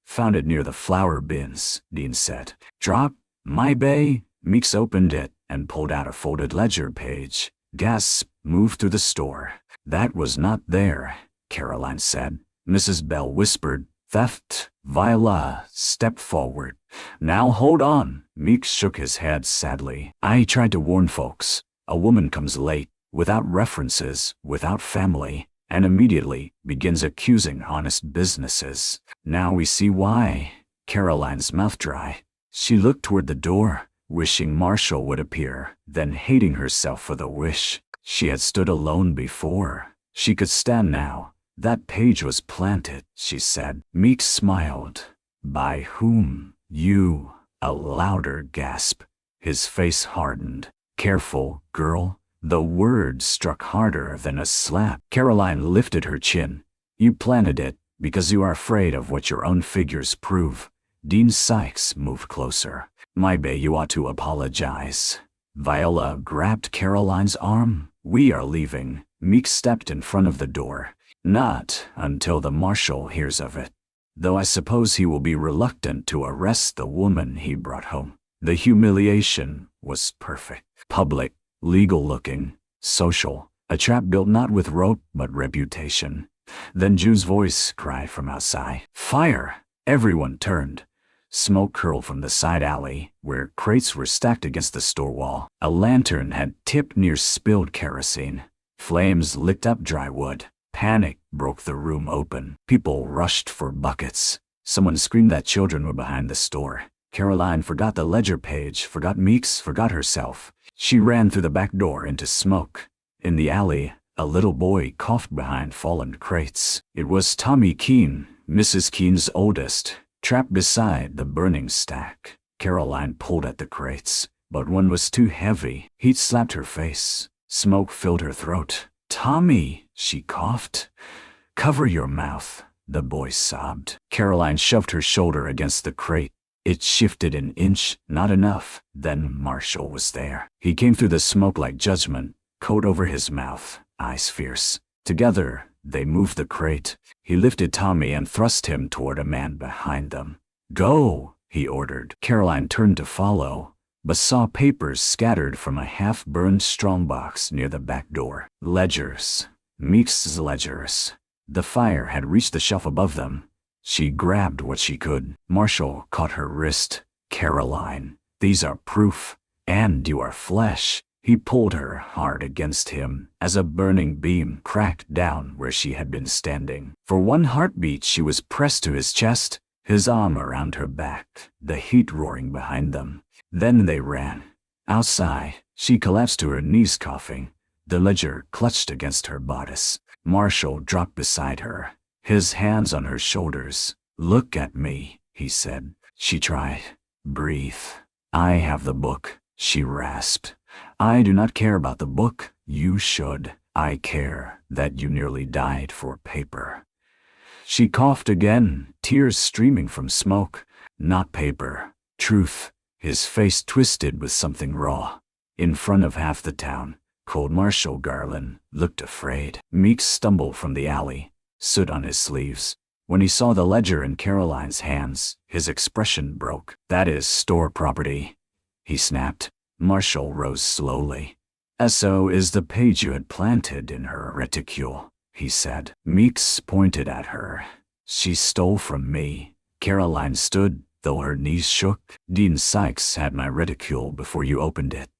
found it near the flour bins," Dean said. "Drop my bay?" Meeks opened it and pulled out a folded ledger page. Gasp moved through the store. "That was not there," Caroline said. Mrs. Bell whispered, "Theft." Viola stepped forward. "Now hold on." Meeks shook his head sadly. "I tried to warn folks. A woman comes late, without references, without family, and immediately begins accusing honest businesses. Now we see why." Caroline's mouth dry. She looked toward the door, wishing Marshal would appear, then hating herself for the wish. She had stood alone before. She could stand now. "That page was planted," she said. Meeks smiled. "By whom?" "You." A louder gasp. His face hardened. "Careful, girl." The word struck harder than a slap. Caroline lifted her chin. "You planted it because you are afraid of what your own figures prove." Dean Sykes moved closer. "My bay, you ought to apologize." Viola grabbed Caroline's arm. "We are leaving." Meeks stepped in front of the door. "Not until the marshal hears of it. Though I suppose he will be reluctant to arrest the woman he brought home." The humiliation was perfect. Public, legal-looking, social. A trap built not with rope but reputation. Then June's voice cried from outside, "Fire!" Everyone turned. Smoke curled from the side alley, where crates were stacked against the store wall. A lantern had tipped near spilled kerosene. Flames licked up dry wood. Panic broke the room open. People rushed for buckets. Someone screamed that children were behind the store. Caroline forgot the ledger page, forgot Meeks, forgot herself. She ran through the back door into smoke. In the alley, a little boy coughed behind fallen crates. It was Tommy Keene, Mrs. Keene's oldest, trapped beside the burning stack. Caroline pulled at the crates, but one was too heavy. Heat slapped her face. Smoke filled her throat. "Tommy," she coughed. "Cover your mouth," the boy sobbed. Caroline shoved her shoulder against the crate. It shifted an inch, not enough. Then Marshal was there. He came through the smoke like judgment, coat over his mouth, eyes fierce. Together, they moved the crate. He lifted Tommy and thrust him toward a man behind them. "Go," he ordered. Caroline turned to follow, but saw papers scattered from a half-burned strongbox near the back door. Ledgers. Meeks' ledgers. The fire had reached the shelf above them. She grabbed what she could. Marshal caught her wrist. "Caroline, these are proof, and you are flesh." He pulled her hard against him as a burning beam cracked down where she had been standing. For one heartbeat she was pressed to his chest, his arm around her back, the heat roaring behind them. Then they ran. Outside, she collapsed to her knees coughing, the ledger clutched against her bodice. Marshall dropped beside her, his hands on her shoulders. "Look at me," he said. She tried. "Breathe." "I have the book," she rasped. "I do not care about the book. You should. I care that you nearly died for paper." She coughed again, tears streaming from smoke. "Not paper. Truth." His face twisted with something raw. In front of half the town, Cold Marshal Garland looked afraid. Meeks stumbled from the alley, stood on his sleeves. When he saw the ledger in Caroline's hands, his expression broke. "That is store property," he snapped. Marshall rose slowly. "So is the page you had planted in her reticule," he said. Meeks pointed at her. "She stole from me." Caroline stood, though her knees shook. "Dean Sykes had my reticule before you opened it.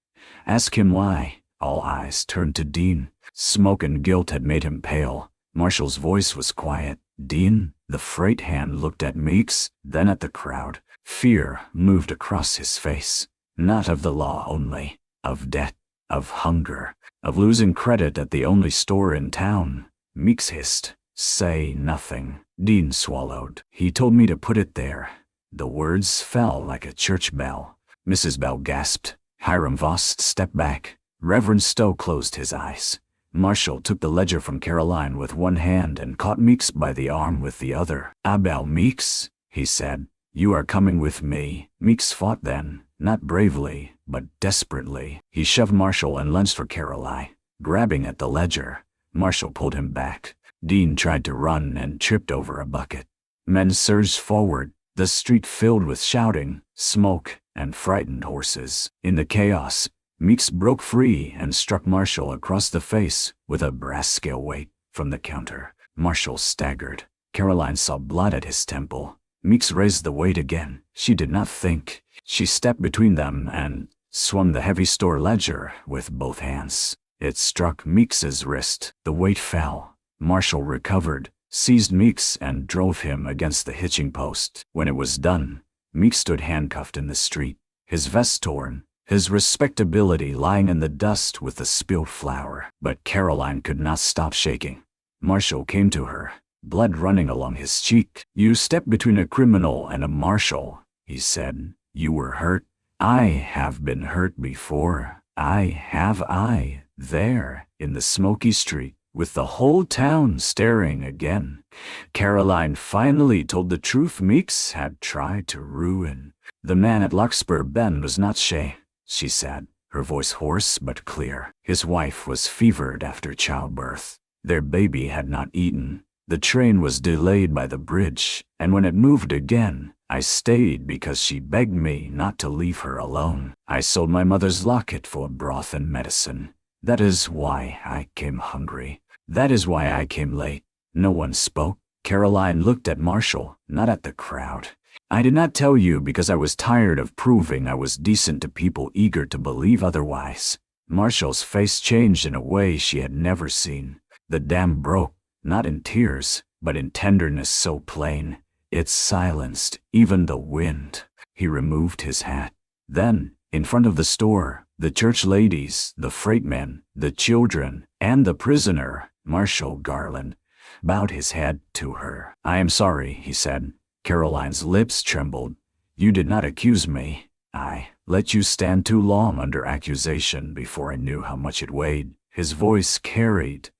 Ask him why." All eyes turned to Dean. Smoke and guilt had made him pale. Marshall's voice was quiet. "Dean?" The freight hand looked at Meeks, then at the crowd. Fear moved across his face. Not of the law only, of debt, of hunger, of losing credit at the only store in town. Meeks hissed, "Say nothing." Dean swallowed. "He told me to put it there." The words fell like a church bell. Mrs. Bell gasped. Hiram Voss stepped back. Reverend Stowe closed his eyes. Marshall took the ledger from Caroline with one hand and caught Meeks by the arm with the other. "Abel Meeks," he said, "you are coming with me." Meeks fought then, not bravely, but desperately. He shoved Marshall and lunged for Caroline, grabbing at the ledger. Marshall pulled him back. Dean tried to run and tripped over a bucket. Men surged forward, the street filled with shouting, smoke, and frightened horses. In the chaos, Meeks broke free and struck Marshall across the face with a brass scale weight from the counter. Marshall staggered. Caroline saw blood at his temple. Meeks raised the weight again. She did not think. She stepped between them and swung the heavy store ledger with both hands. It struck Meeks's wrist. The weight fell. Marshall recovered, seized Meeks and drove him against the hitching post. When it was done, Meeks stood handcuffed in the street, his vest torn, his respectability lying in the dust with the spilled flour. But Caroline could not stop shaking. Marshall came to her, blood running along his cheek. "You stepped between a criminal and a marshal," he said. "You were hurt. I have been hurt before. There, in the smoky street, with the whole town staring again. Caroline finally told the truth Meeks had tried to ruin. The man at Larkspur Bend was not Shay," she said, her voice hoarse but clear. "His wife was fevered after childbirth. Their baby had not eaten. The train was delayed by the bridge, and when it moved again, I stayed because she begged me not to leave her alone. I sold my mother's locket for broth and medicine. That is why I came hungry. That is why I came late." No one spoke. Caroline looked at Marshall, not at the crowd. "I did not tell you because I was tired of proving I was decent to people eager to believe otherwise." Marshall's face changed in a way she had never seen. The dam broke, not in tears, but in tenderness so plain, it silenced even the wind. He removed his hat. Then, in front of the store, the church ladies, the freight men, the children, and the prisoner, Marshal Garland, bowed his head to her. "I am sorry," he said. Caroline's lips trembled. "You did not accuse me. I let you stand too long under accusation before I knew how much it weighed." His voice carried,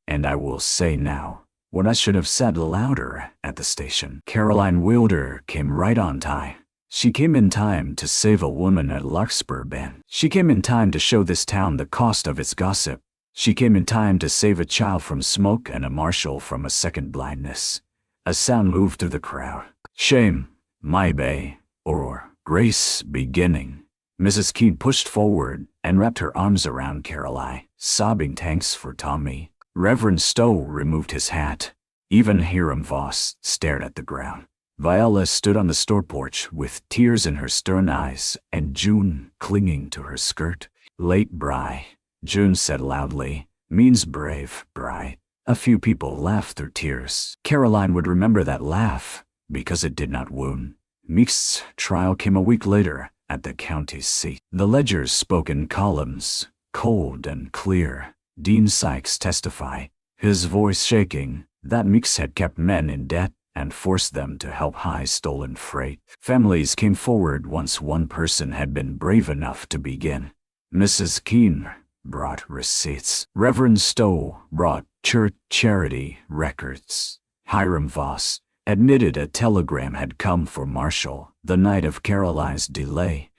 and I will say now what I should have said louder at the station. Caroline Wilder came right on time. She came in time to save a woman at Larkspur Bend. She came in time to show this town the cost of its gossip. She came in time to save a child from smoke and a marshal from a second blindness. A sound moved through the crowd. "Shame, my bay, or grace beginning." Mrs. Keene pushed forward and wrapped her arms around Caroline, sobbing thanks for Tommy. Reverend Stowe removed his hat. Even Hiram Voss stared at the ground. Viola stood on the store porch with tears in her stern eyes and June clinging to her skirt. Late Bry, June said loudly, means brave, Bry. A few people laughed through tears. Caroline would remember that laugh because it did not wound. Meek's trial came a week later at the county seat. The ledgers spoke in columns, cold and clear. Dean Sykes testified, his voice shaking, that Meeks had kept men in debt and forced them to help high stolen freight. Families came forward once one person had been brave enough to begin. Mrs. Keene brought receipts. Reverend Stowe brought church charity records. Hiram Voss admitted a telegram had come for Marshall the night of Caroline's delay,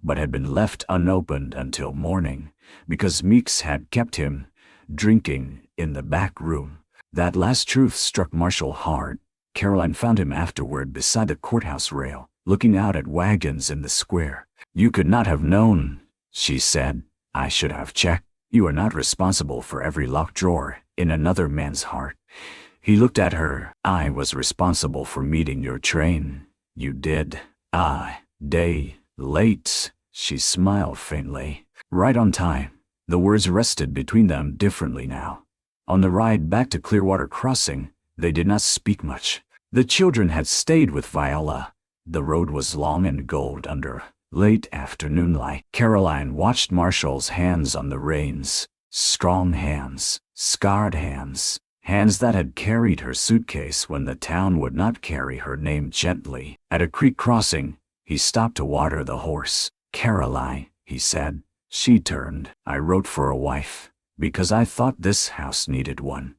but had been left unopened until morning because Meeks had kept him drinking in the back room. That last truth struck Marshall hard. Caroline found him afterward beside the courthouse rail, looking out at wagons in the square. You could not have known, she said. I should have checked. You are not responsible for every locked drawer in another man's heart. He looked at her. I was responsible for meeting your train. You did. Day late. She smiled faintly. Right on time. The words rested between them differently now. On the ride back to Clearwater Crossing, they did not speak much. The children had stayed with Viola. The road was long and gold under late afternoon light. Caroline watched Marshall's hands on the reins. Strong hands, scarred hands, hands that had carried her suitcase when the town would not carry her name gently. At a creek crossing, he stopped to water the horse. Caroline, he said. She turned. I wrote for a wife, because I thought this house needed one.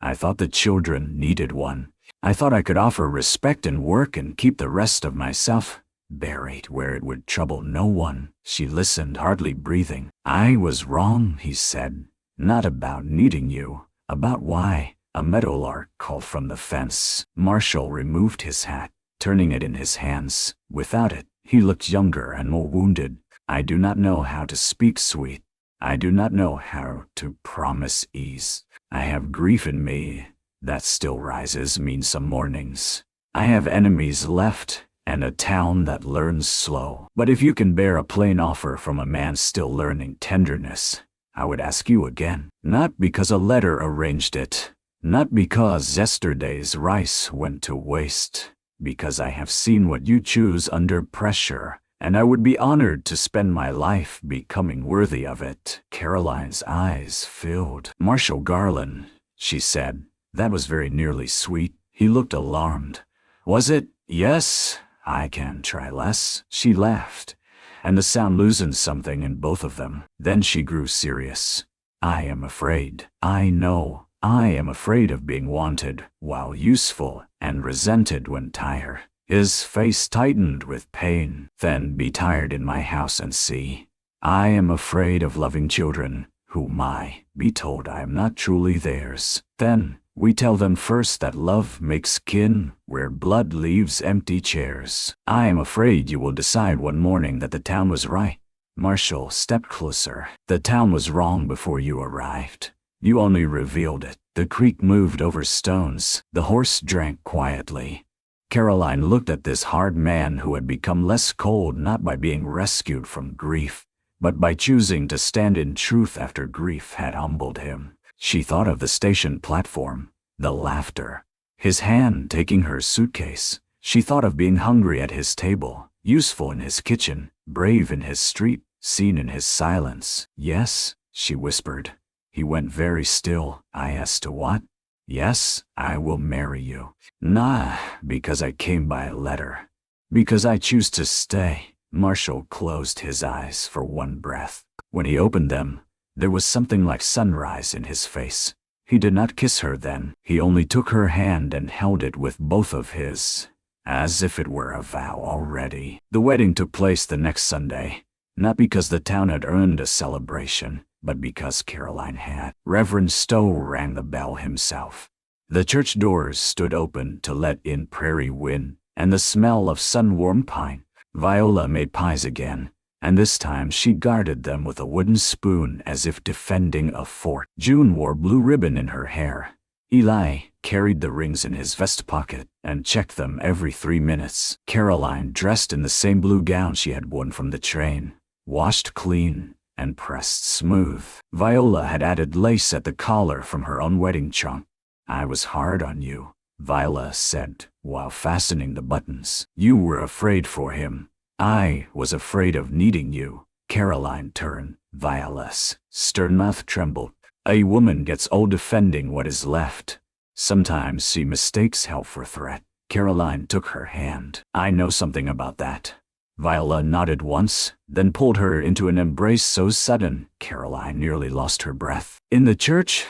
I thought the children needed one. I thought I could offer respect and work and keep the rest of myself buried where it would trouble no one. She listened, hardly breathing. I was wrong, he said. Not about needing you, about why. A meadowlark called from the fence. Marshall removed his hat, turning it in his hands. Without it, he looked younger and more wounded. I do not know how to speak sweet. I do not know how to promise ease. I have grief in me that still rises me some mornings. I have enemies left and a town that learns slow. But if you can bear a plain offer from a man still learning tenderness, I would ask you again. Not because a letter arranged it, not because yesterday's rice went to waste, because I have seen what you choose under pressure, and I would be honored to spend my life becoming worthy of it. Caroline's eyes filled. Marshall Garland, she said. That was very nearly sweet. He looked alarmed. Was it? Yes, I can try less. She laughed, and the sound loosened something in both of them. Then she grew serious. I am afraid. I know. I am afraid of being wanted while useful and resented when tired. His face tightened with pain. Then be tired in my house and see. I am afraid of loving children whom I be told I am not truly theirs. Then we tell them first that love makes kin where blood leaves empty chairs. I am afraid you will decide one morning that the town was right. Marshall stepped closer. The town was wrong before you arrived. You only revealed it. The creek moved over stones. The horse drank quietly. Caroline looked at this hard man who had become less cold not by being rescued from grief, but by choosing to stand in truth after grief had humbled him. She thought of the station platform, the laughter, his hand taking her suitcase. She thought of being hungry at his table, useful in his kitchen, brave in his street, seen in his silence. Yes, she whispered. He went very still. I asked to what? Yes, I will marry you. Nah, because I came by a letter. Because I choose to stay. Marshall closed his eyes for one breath. When he opened them, there was something like sunrise in his face. He did not kiss her then. He only took her hand and held it with both of his, as if it were a vow already. The wedding took place the next Sunday, not because the town had earned a celebration, but because Caroline had. Reverend Stowe rang the bell himself. The church doors stood open to let in prairie wind and the smell of sun-warmed pine. Viola made pies again, and this time she guarded them with a wooden spoon as if defending a fort. June wore blue ribbon in her hair, Eli carried the rings in his vest pocket and checked them every 3 minutes. Caroline, dressed in the same blue gown she had worn from the train, washed clean and pressed smooth. Viola had added lace at the collar from her own wedding trunk. "I was hard on you," Viola said while fastening the buttons. "You were afraid for him. I was afraid of needing you." Caroline turned. Viola's stern mouth trembled. "A woman gets old defending what is left. Sometimes she mistakes help for threat." Caroline took her hand. "I know something about that." Viola nodded once, then pulled her into an embrace so sudden Caroline nearly lost her breath. In the church,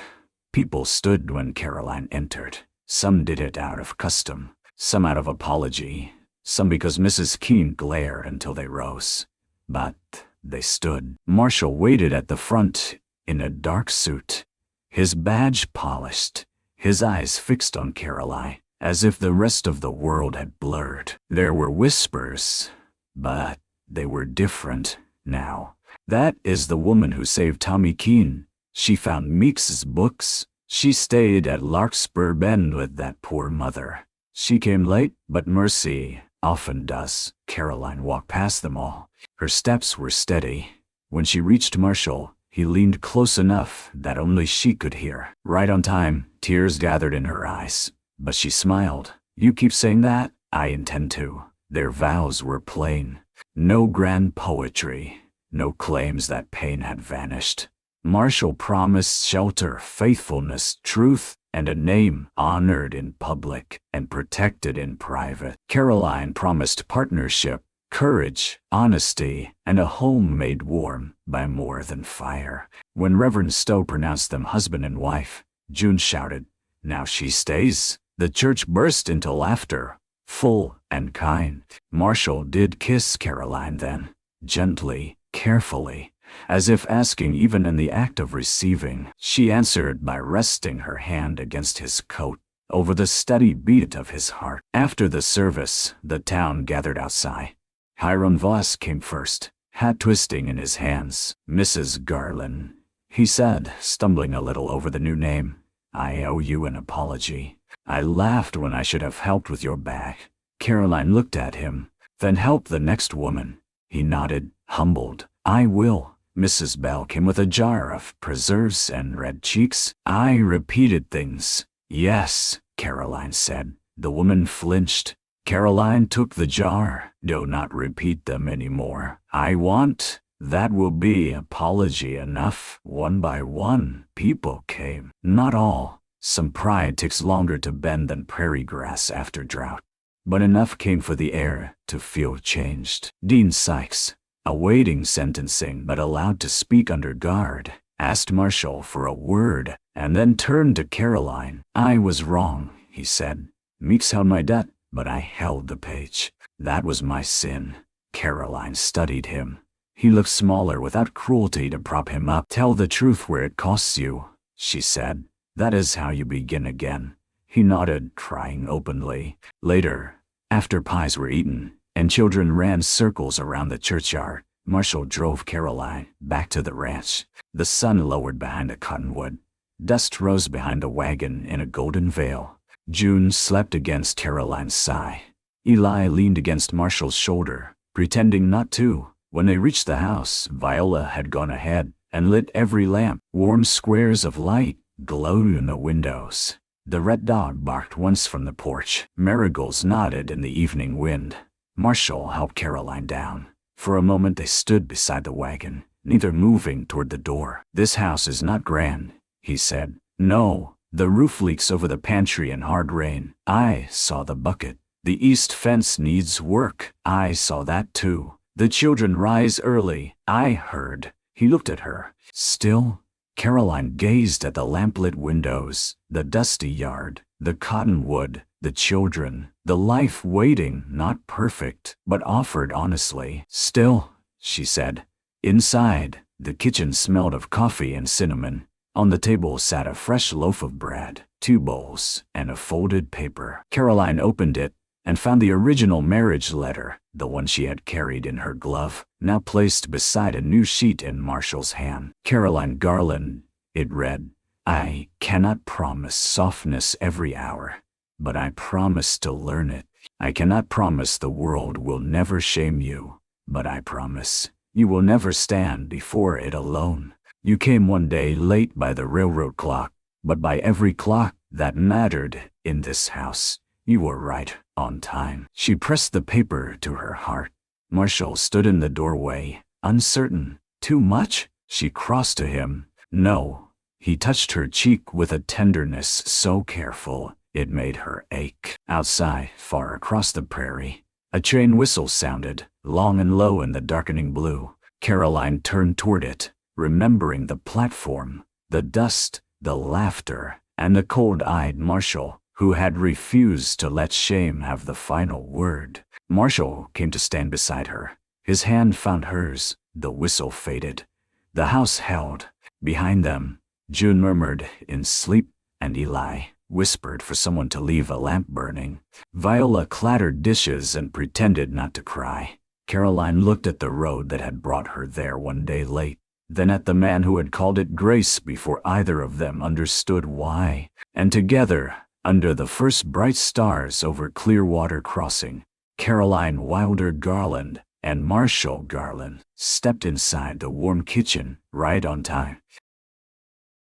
people stood when Caroline entered. Some did it out of custom, some out of apology, some because Mrs. Keene glared until they rose. But they stood. Marshal waited at the front in a dark suit, his badge polished, his eyes fixed on Caroline, as if the rest of the world had blurred. There were whispers, but they were different now. "That is the woman who saved Tommy Keene. She found Meeks's books. She stayed at Larkspur Bend with that poor mother. She came late, but mercy often does." Caroline walked past them all. Her steps were steady. When she reached Marshall, he leaned close enough that only she could hear. Right on time, tears gathered in her eyes, but she smiled. "You keep saying that? I intend to." Their vows were plain. No grand poetry, no claims that pain had vanished. Marshall promised shelter, faithfulness, truth, and a name honored in public and protected in private. Caroline promised partnership, courage, honesty, and a home made warm by more than fire. When Reverend Stowe pronounced them husband and wife, June shouted, "Now she stays." The church burst into laughter, full and kind. Marshall did kiss Caroline then, gently, carefully, as if asking even in the act of receiving. She answered by resting her hand against his coat, over the steady beat of his heart. After the service, the town gathered outside. Hiram Voss came first, hat twisting in his hands. "Mrs. Garland," he said, stumbling a little over the new name, "I owe you an apology. I laughed when I should have helped with your bag." Caroline looked at him, "Then help the next woman." He nodded, humbled. "I will." Mrs. Bell came with a jar of preserves and red cheeks. I repeated things. "Yes," Caroline said. The woman flinched. Caroline took the jar. "Do not repeat them anymore. I want." That will be apology enough. One by one, people came. Not all. Some pride takes longer to bend than prairie grass after drought. But enough came for the air to feel changed. Dean Sykes, awaiting sentencing but allowed to speak under guard, asked Marshall for a word and then turned to Caroline. "I was wrong," he said. "Meeks held my debt, but I held the page. That was my sin." Caroline studied him. He looked smaller without cruelty to prop him up. "Tell the truth where it costs you," she said. "That is how you begin again." He nodded, crying openly. Later, after pies were eaten and children ran circles around the churchyard, Marshall drove Caroline back to the ranch. The sun lowered behind a cottonwood. Dust rose behind the wagon in a golden veil. June slept against Caroline's sigh. Eli leaned against Marshall's shoulder, pretending not to. When they reached the house, Viola had gone ahead and lit every lamp. Warm squares of light glowed in the windows. The red dog barked once from the porch. Marigolds nodded in the evening wind. Marshall helped Caroline down. For a moment they stood beside the wagon, neither moving toward the door. "This house is not grand," he said. "No, the roof leaks over the pantry in hard rain. I saw the bucket. The east fence needs work. I saw that too. The children rise early. I heard." He looked at her. Still, Caroline gazed at the lamplit windows, the dusty yard, the cottonwood, the children, the life waiting, not perfect, but offered honestly. "Still," she said. Inside, the kitchen smelled of coffee and cinnamon. On the table sat a fresh loaf of bread, 2 bowls, and a folded paper. Caroline opened it and found the original marriage letter, the one she had carried in her glove, now placed beside a new sheet in Marshall's hand. "Caroline Garland," it read, I cannot promise softness every hour, but I promise to learn it. I cannot promise the world will never shame you, but I promise you will never stand before it alone. You came one day late by the railroad clock, but by every clock that mattered in this house, you were right on time. She pressed the paper to her heart. Marshall stood in the doorway, uncertain. Too much? She crossed to him. No. He touched her cheek with a tenderness so careful it made her ache. Outside, far across the prairie, a train whistle sounded, long and low in the darkening blue. Caroline turned toward it, remembering the platform, the dust, the laughter, and the cold-eyed Marshall, who had refused to let shame have the final word. Marshall came to stand beside her. His hand found hers. The whistle faded. The house held. Behind them, June murmured in sleep, and Eli whispered for someone to leave a lamp burning. Viola clattered dishes and pretended not to cry. Caroline looked at the road that had brought her there one day late, then at the man who had called it grace before either of them understood why. And together, under the first bright stars over Clearwater Crossing, Caroline Wilder Garland and Marshall Garland stepped inside the warm kitchen right on time.